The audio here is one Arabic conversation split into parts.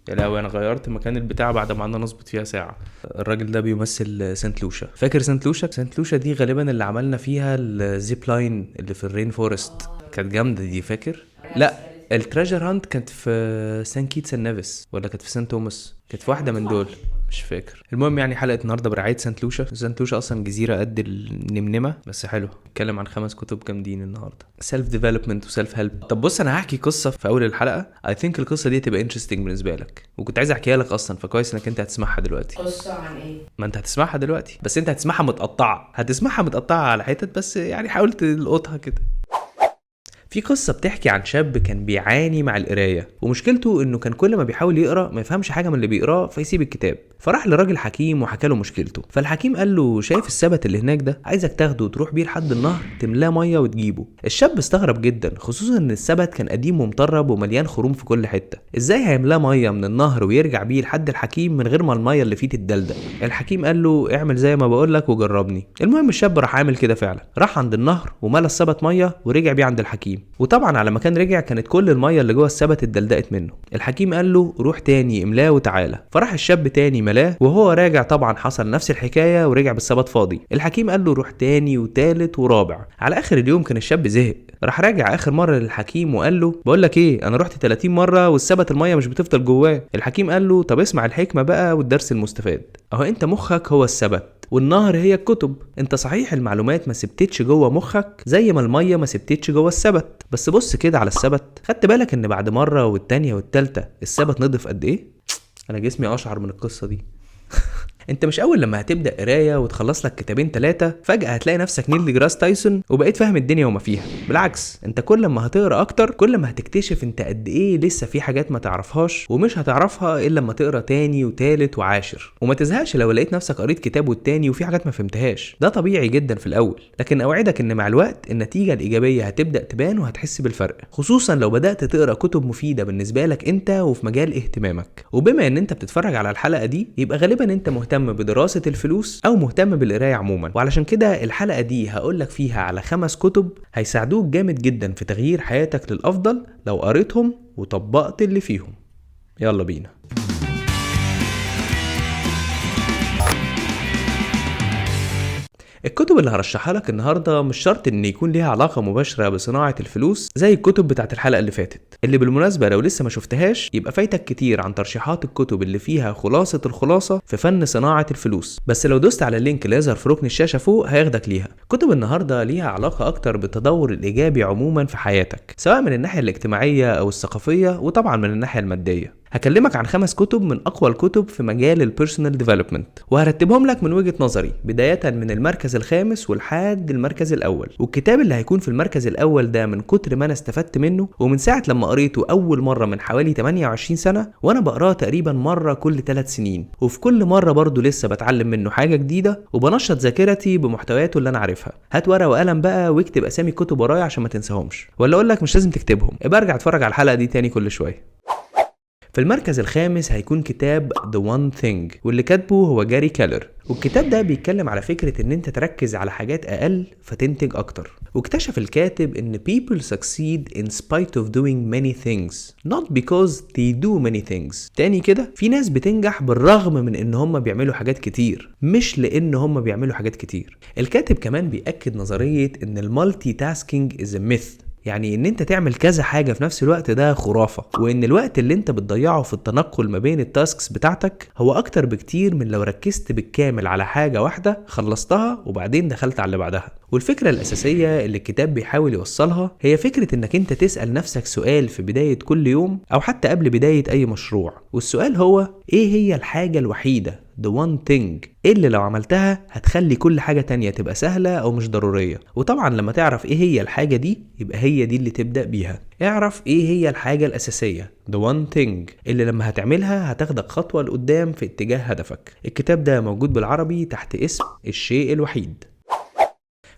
يا لهوي، انا غيرت مكان البتاع بعد ما قعدنا نظبط فيها ساعه. الراجل ده بيمثل سانت لوشا. فاكر سانت لوشا؟ سانت لوشا دي غالبا اللي عملنا فيها الزيب لاين اللي في الرين فورست. كانت جامده دي، فاكر؟ لا، التريجر هانت كانت في سان كيتس نيفس ولا كانت في سان توماس؟ كانت في واحده من دول، مش فاكر. المهم يعني حلقه النهارده برعايه سانت لوشا. سانت لوشا اصلا جزيره قد النمنمه بس حلو. اتكلم عن 5 كتب جامدين النهارده، سيلف ديفلوبمنت وسيلف هيلب. طب بص، انا هحكي قصه في اول الحلقه. اي ثينك القصه دي هتبقى انترستنج بالنسبه لك، وكنت عايز احكيها لك اصلا، فكويس انك انت هتسمعها دلوقتي. قصة عن ايه؟ ما انت هتسمعها دلوقتي، بس انت هتسمعها متقطعه، هتسمعها متقطعه على حتت بس، يعني حاول تلقطها كده. في قصة بتحكي عن شاب كان بيعاني مع القراية، ومشكلته انه كان كل ما بيحاول يقرا ما يفهمش حاجة من اللي بيقراه فيسيب الكتاب. فراح لراجل حكيم وحكى له مشكلته. فالحكيم قال له شايف السبت اللي هناك ده؟ عايزك تاخده وتروح بيه لحد النهر تملاه مية وتجيبه. الشاب استغرب جدا، خصوصا ان السبت كان قديم ومطرب ومليان خروم في كل حتة. ازاي هيملاه مية من النهر ويرجع بيه لحد الحكيم من غير ما المية اللي فيه تتدلدل؟ الحكيم قال له اعمل زي ما بقول لك وجربني. المهم الشاب راح عامل كده فعلا، راح عند النهر وملى السبت مية ورجع بيه عند الحكيم. وطبعا على ما كان رجع كانت كل الميه اللي جوه السبت اتدلدقت منه. الحكيم قال له روح تاني املاه وتعالى. فراح الشاب تاني ملاه، وهو راجع طبعا حصل نفس الحكايه ورجع بالسبت فاضي. الحكيم قال له روح تاني وتالت ورابع. على اخر اليوم كان الشاب زهق، راح راجع اخر مره للحكيم وقال له بقول لك ايه، انا رحت 30 مره والسبت الميه مش بتفضل جواه. الحكيم قال له طب اسمع الحكمه بقى والدرس المستفاد. اهو انت مخك هو السبت والنهر هي الكتب. انت صحيح المعلومات ما سبتتش جوه مخك زي ما الميه ما سبتتش جوه السبت، بس بص كده على السبت. خدت بالك ان بعد مره والتانيه والتالته السبت نضف قد ايه؟ انا جسمي اشعر من القصه دي. انت مش اول لما هتبدا قرايه وتخلص لك كتابين 3 فجاه هتلاقي نفسك نيل ديجراس تايسون وبقيت فاهم الدنيا وما فيها. بالعكس، انت كل ما هتقرا اكتر كل ما هتكتشف انت قد ايه لسه في حاجات ما تعرفهاش ومش هتعرفها الا لما تقرا تاني وتالت وعاشر. وما تزهقش لو لقيت نفسك قريت كتاب والتاني وفي حاجات ما فهمتهاش، ده طبيعي جدا في الاول، لكن اوعدك ان مع الوقت النتيجه الايجابيه هتبدا تبان وهتحس بالفرق، خصوصا لو بدات تقرا كتب مفيده بالنسبه لك انت وفي مجال اهتمامك. وبما ان انت بتتفرج على الحلقه دي يبقى غالبا انت مهتم بدراسة الفلوس أو مهتم بالقراية عموما، وعلشان كده الحلقة دي هقولك فيها على 5 كتب هيساعدوك جامد جدا في تغيير حياتك للأفضل لو قريتهم وطبقت اللي فيهم. يلا بينا. الكتب اللي هرشحها لك النهارده مش شرط ان يكون ليها علاقه مباشره بصناعه الفلوس زي الكتب بتاعت الحلقه اللي فاتت، اللي بالمناسبه لو لسه ما شفتهاش يبقى فايتك كتير عن ترشيحات الكتب اللي فيها خلاصه الخلاصه في فن صناعه الفلوس. بس لو دوست على اللينك اللي يظهر في ركن الشاشه فوق هياخدك ليها. كتب النهارده ليها علاقه اكتر بالتطور الايجابي عموما في حياتك، سواء من الناحيه الاجتماعيه او الثقافيه، وطبعا من الناحيه الماديه. هكلمك عن 5 كتب من أقوى الكتب في مجال البيرسونال ديفلوبمنت، وهرتبهم لك من وجهة نظري بداية من المركز الخامس ولحد المركز الأول. والكتاب اللي هيكون في المركز الأول ده من كتر ما أنا استفدت منه، ومن ساعة لما قريته أول مرة من حوالي 28 سنة وأنا بقراه تقريبا مرة كل 3 سنين، وفي كل مرة برضو لسه بتعلم منه حاجة جديدة وبنشط ذاكرتي بمحتوياته اللي أنا عارفها. هات ورقة وقلم بقى واكتب أسامي الكتب ورايا عشان ما تنساهمش، ولا أقول لك مش لازم تكتبهم، ابقى ارجع اتفرج على الحلقة دي تاني كل شوية. في المركز الخامس هيكون كتاب The One Thing، واللي كاتبه هو جاري كالر. والكتاب ده بيتكلم على فكرة ان انت تركز على حاجات اقل فتنتج اكتر. واكتشف الكاتب ان people succeed in spite of doing many things not because they do many things. تاني كده، في ناس بتنجح بالرغم من ان هم بيعملوا حاجات كتير مش لان هم بيعملوا حاجات كتير. الكاتب كمان بيأكد نظرية ان المالتي تاسكينج is a myth، يعني ان انت تعمل كذا حاجة في نفس الوقت ده خرافة، وان الوقت اللي انت بتضيعه في التنقل ما بين التاسكس بتاعتك هو اكتر بكتير من لو ركزت بالكامل على حاجة واحدة خلصتها وبعدين دخلت على اللي بعدها. والفكرة الاساسية اللي الكتاب بيحاول يوصلها هي فكرة انك انت تسأل نفسك سؤال في بداية كل يوم او حتى قبل بداية اي مشروع، والسؤال هو ايه هي الحاجة الوحيدة The one thing اللي لو عملتها هتخلي كل حاجة تانية تبقى سهلة أو مش ضرورية. وطبعا لما تعرف ايه هي الحاجة دي يبقى هي دي اللي تبدأ بيها. اعرف ايه هي الحاجة الأساسية The one thing اللي لما هتعملها هتاخدك خطوة لقدام في اتجاه هدفك. الكتاب ده موجود بالعربي تحت اسم الشيء الوحيد.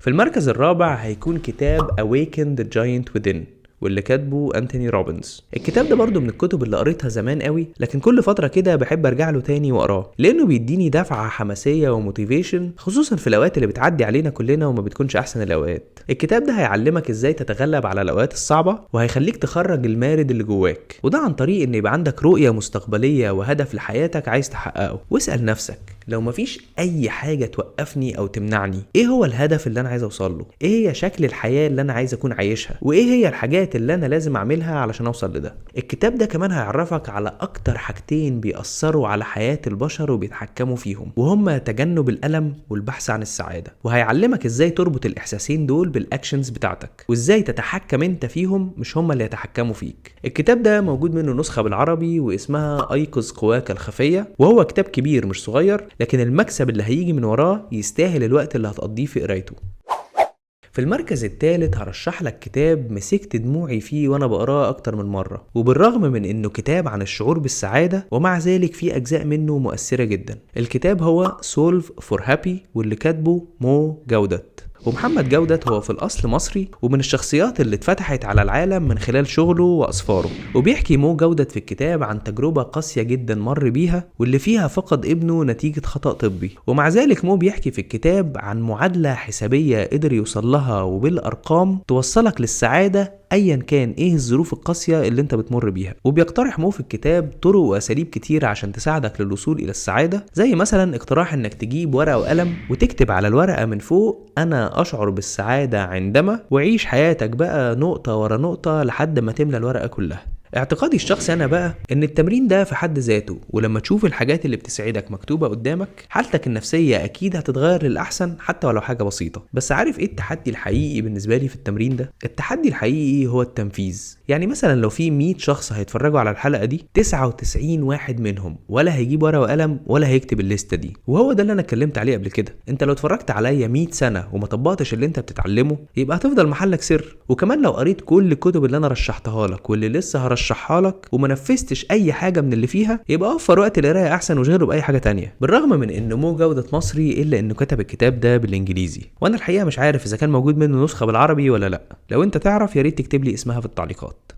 في المركز الرابع هيكون كتاب Awaken the Giant Within، واللي كاتبه أنتوني روبنز. الكتاب ده برضو من الكتب اللي قريتها زمان قوي، لكن كل فترة كده بحب ارجع له تاني واقراه لانه بيديني دفعة حماسية وموتيفيشن، خصوصا في الاوقات اللي بتعدي علينا كلنا وما بتكونش احسن الاوقات. الكتاب ده هيعلمك ازاي تتغلب على الاوقات الصعبة، وهيخليك تخرج المارد اللي جواك، وده عن طريق ان يبقى عندك رؤية مستقبلية وهدف لحياتك عايز تحققه. واسأل نفسك، لو مفيش اي حاجة توقفني او تمنعني، ايه هو الهدف اللي انا عايز اوصل له؟ ايه هي شكل الحياة اللي انا عايز اكون عايشها؟ وايه هي الحاجات اللي انا لازم اعملها علشان اوصل لده؟ الكتاب ده كمان هيعرفك على اكتر حاجتين بيأثروا على حياة البشر وبيتحكموا فيهم، وهما تجنب الألم والبحث عن السعادة. وهيعلمك ازاي تربط الاحساسين دول بالاكشنز بتاعتك، وازاي تتحكم انت فيهم مش هما اللي يتحكموا فيك. الكتاب ده موجود منه نسخة بالعربي واسمها ايقظ قواك الخفية، وهو كتاب كبير مش صغير، لكن المكسب اللي هيجي من وراه يستاهل الوقت اللي هتقضيه في قرايته. في المركز الثالث هرشح لك كتاب مسكت دموعي فيه وانا بقراه اكتر من مرة، وبالرغم من انه كتاب عن الشعور بالسعادة ومع ذلك في اجزاء منه مؤثرة جدا. الكتاب هو Solve for Happy، واللي كاتبه مو جودت. ومحمد جودت هو في الأصل مصري، ومن الشخصيات اللي اتفتحت على العالم من خلال شغله وأسفاره. وبيحكي مو جودت في الكتاب عن تجربة قاسية جدا مر بيها، واللي فيها فقد ابنه نتيجة خطأ طبي. ومع ذلك مو بيحكي في الكتاب عن معادلة حسابية قدر يوصل لها وبالأرقام توصلك للسعادة ايا كان ايه الظروف القاسيه اللي انت بتمر بيها. وبيقترح مو في الكتاب طرق واساليب كتير عشان تساعدك للوصول الى السعاده، زي مثلا اقتراح انك تجيب ورقه وقلم وتكتب على الورقه من فوق انا اشعر بالسعاده عندما، وعيش حياتك بقى نقطه ورا نقطه لحد ما تملى الورقه كلها. اعتقادي الشخصي انا بقى ان التمرين ده في حد ذاته، ولما تشوف الحاجات اللي بتسعدك مكتوبة قدامك حالتك النفسية اكيد هتتغير للأحسن حتى ولو حاجة بسيطة. بس عارف ايه التحدي الحقيقي بالنسبة لي في التمرين ده؟ التحدي الحقيقي هو التنفيذ. يعني مثلا لو في 100 شخص هيتفرجوا على الحلقة دي، 99 واحد منهم ولا هيجيب ورقة وقلم ولا هيكتب الليستة دي. وهو ده اللي انا اتكلمت عليه قبل كده. انت لو اتفرجت عليا 100 سنة وما طبقتش اللي انت بتتعلمه يبقى هتفضل محلك سر. وكمان لو قريت كل الكتب اللي انا رشحتها لك واللي لسه هرشحها لك وما نفذتش اي حاجه من اللي فيها، يبقى وفر وقت القرايه احسن وشغله باي حاجه تانية. بالرغم من انه مو جوده مصري الا انه كتب الكتاب ده بالانجليزي، وانا الحقيقه مش عارف اذا كان موجود منه نسخه بالعربي ولا لا. لو انت تعرف يا ريت تكتب لي اسمها في التعليقات.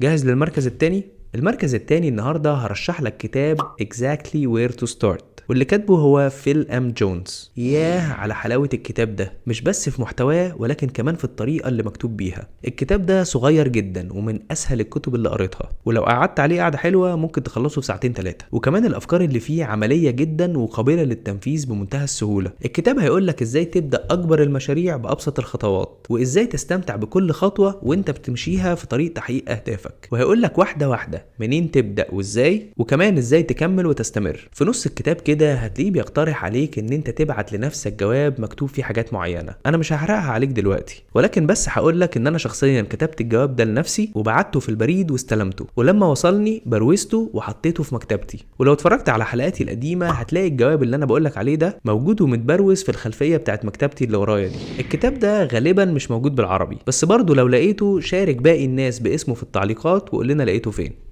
جاهز للمركز الثاني؟ المركز الثاني النهارده هرشح لك كتاب Exactly Where to Start، واللي كاتبه هو فيل ام جونز. ياه على حلاوة الكتاب ده، مش بس في محتواه ولكن كمان في الطريقة اللي مكتوب بيها. الكتاب ده صغير جدا ومن اسهل الكتب اللي قريتها، ولو قعدت عليه قعدة حلوة ممكن تخلصه في ساعتين 3. وكمان الافكار اللي فيه عملية جدا وقابلة للتنفيذ بمنتهى السهولة. الكتاب هيقولك ازاي تبدأ اكبر المشاريع بابسط الخطوات، وازاي تستمتع بكل خطوة وانت بتمشيها في طريق تحقيق اهدافك، وهيقولك واحدة واحدة منين تبدأ وازاي، وكمان ازاي تكمل وتستمر. في نص الكتاب كده هتلاقيه بيقترح عليك ان انت تبعت لنفسك جواب مكتوب فيه حاجات معينة. انا مش هحرقها عليك دلوقتي، ولكن بس هقولك ان انا شخصيا كتبت الجواب ده لنفسي وبعته في البريد واستلمته، ولما وصلني بروزته وحطيته في مكتبتي. ولو اتفرجت على حلقاتي القديمة هتلاقي الجواب اللي انا بقولك عليه ده موجود ومتبروز في الخلفية بتاعت مكتبتي اللي ورايا دي. الكتاب ده غالبا مش موجود بالعربي، بس برضو لو لقيته شارك باقي الناس باسمه في التعليقات وقول لنا لقيته فين.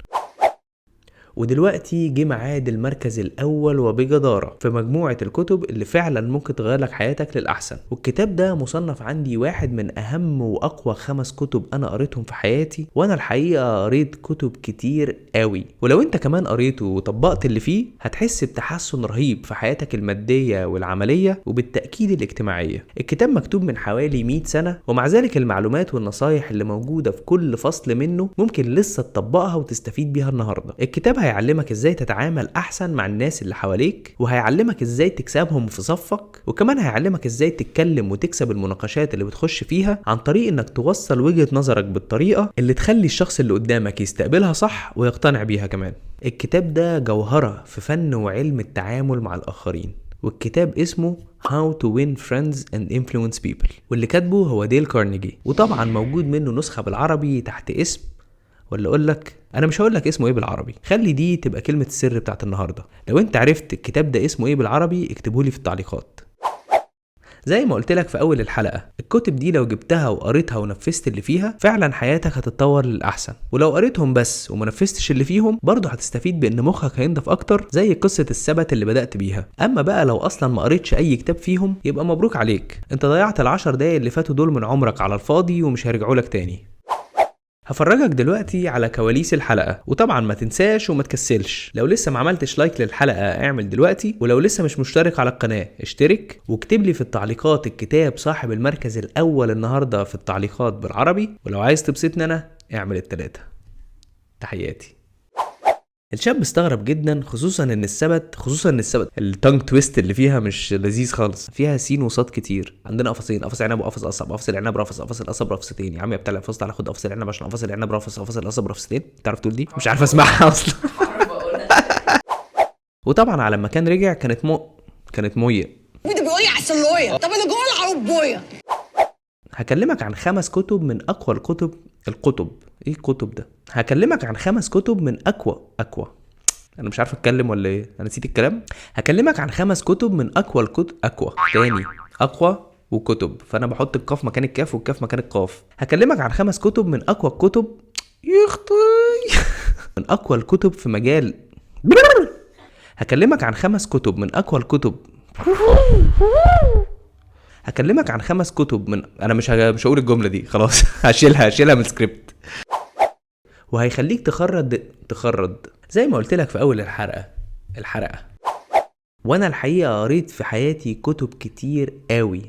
ودلوقتي جه ميعاد المركز الاول وبجداره في مجموعه الكتب اللي فعلا ممكن تغير لك حياتك للاحسن. والكتاب ده مصنف عندي واحد من اهم واقوى 5 كتب انا قريتهم في حياتي، وانا الحقيقه قريت كتب كتير قوي. ولو انت كمان قريته وطبقت اللي فيه هتحس بتحسن رهيب في حياتك الماديه والعمليه وبالتاكيد الاجتماعيه. الكتاب مكتوب من حوالي 100 سنه، ومع ذلك المعلومات والنصايح اللي موجوده في كل فصل منه ممكن لسه تطبقها وتستفيد بيها النهارده. الكتاب هيعلمك ازاي تتعامل احسن مع الناس اللي حواليك، وهيعلمك ازاي تكسبهم في صفك، وكمان هيعلمك ازاي تتكلم وتكسب المناقشات اللي بتخش فيها عن طريق انك توصل وجهة نظرك بالطريقة اللي تخلي الشخص اللي قدامك يستقبلها صح ويقتنع بيها كمان. الكتاب ده جوهرة في فن وعلم التعامل مع الاخرين، والكتاب اسمه How to Win Friends and Influence People، واللي كاتبه هو ديل كارنيجي. وطبعا موجود منه نسخة بالعربي تحت اسم، ولا اقول لك انا مش هقول لك اسمه ايه بالعربي، خلي دي تبقى كلمة السر بتاعت النهاردة. لو انت عرفت الكتاب ده اسمه ايه بالعربي اكتبه لي في التعليقات. زي ما قلت لك في اول الحلقة، الكتب دي لو جبتها وقريتها ونفذت اللي فيها فعلا حياتك هتتطور للأحسن. ولو قريتهم بس وما نفذتش اللي فيهم برضه هتستفيد بان مخك هينضف اكتر، زي قصة الثبات اللي بدأت بيها. اما بقى لو اصلا ما قريتش اي كتاب فيهم يبقى مبروك عليك، انت ضيعت ال10 دقايق اللي فاتوا دول من عمرك على الفاضي ومش هيرجعوا لك تاني. هفرجك دلوقتي على كواليس الحلقة، وطبعا ما تنساش وما تكسلش لو لسه ما عملتش لايك للحلقة اعمل دلوقتي، ولو لسه مش مشترك على القناة اشترك، واكتب لي في التعليقات الكتاب صاحب المركز الاول النهاردة في التعليقات بالعربي، ولو عايز تبسطني انا اعمل التلاتة. تحياتي. الشاب استغرب جدا، خصوصا ان السبت التانج تويست اللي فيها مش لذيذ خالص، فيها سين وصاد كتير. عندنا قفصين، قفص عنب وقفص قصب، قفص العنب رفص، قفص القصب رفصتين. يا عم يا بتاع القفص تعالى خد قفص العنب عشان قفص العنب رفص، قفص القصب رفصتين. تعرف تقول دي؟ مش عارف اسمعها اصلا. وطبعا على ما كان رجع كانت مويه. انت بيقول لي عسلويه، طب انا جوه العربيه. هكلمك عن 5 كتب من اقوى الكتب. ايه الكتب ده؟ هكلمك عن 5 كتب من اقوى انا مش عارف اتكلم ولا ايه، انا نسيت الكلام. هكلمك عن 5 كتب من اقوى الكتب. تاني اقوى وكتب، فانا بحط القاف مكان الكاف والكاف مكان القاف. هكلمك عن 5 كتب من اقوى الكتب يخطي من اقوى الكتب في مجال. هكلمك عن 5 كتب من اقوى الكتب. هكلمك عن 5 كتب من انا مش هقول الجمله دي خلاص. هشيلها من السكريبت. وهيخليك تخرد زي ما قلت لك في اول الحلقه. وانا الحقيقه قريت في حياتي كتب كتير قوي.